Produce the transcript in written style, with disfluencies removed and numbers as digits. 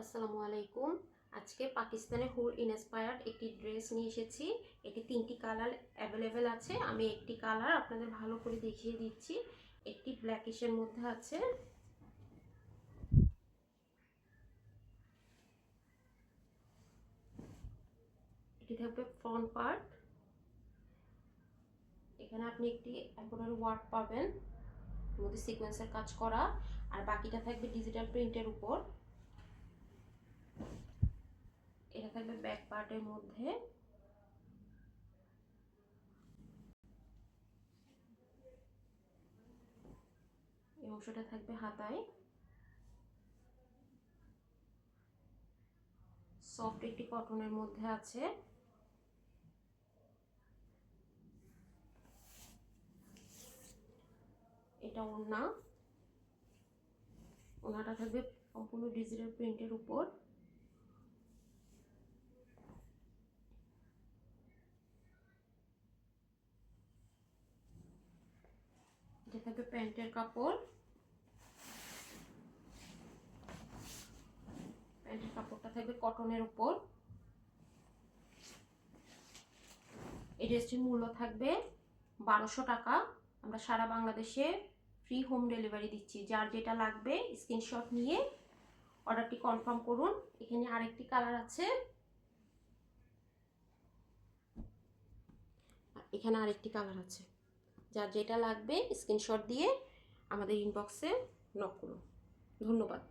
আসসালামু আলাইকুম। আজকে পাকিস্তানের হুর ইন্সপায়ার্ড একটি ড্রেস নিয়ে এসেছি। এটি 3টি কালার অ্যাভেলেবেল আছে। আমি একটি কালার আপনাদের ভালো করে দেখিয়ে দিচ্ছি। একটি ব্ল্যাকিশের মধ্যে আছে, এটি থাকবে ফ্রন্ট পার্ট। এখানে আপনি একটি এমব্রয়ডারি ওয়ার্ক পাবেন, মধ্যে সিকোয়েন্সের কাজ করা, আর বাকিটা থাকবে ডিজিটাল প্রিন্টের উপর। এটা থাকবে ব্যাক পার্টের মধ্যে। এই অংশটা থাকবে হাতায়। সফট একটি কটনের মধ্যে আছে। এটা ওড়নাটা থাকবে সম্পূর্ণ ডিজিটাল প্রিন্টের উপর। এটা থাকবে প্যান্টের কাপড়। প্যান্টের কাপড়টা থাকবে কটনের উপর। এই ড্রেসটির মূল্য থাকবে 1200 টাকা। আমরা সারা বাংলাদেশে ফ্রি হোম ডেলিভারি দিচ্ছি। যার যেটা লাগবে স্ক্রিনশট নিয়ে অর্ডারটি কনফার্ম করুন। এখানে আরেকটি কালার আছে, এখানে আরেকটি কালার আছে। যার যেটা লাগবে স্ক্রিনশট দিয়ে আমাদের ইনবক্সে নক করুন। ধন্যবাদ।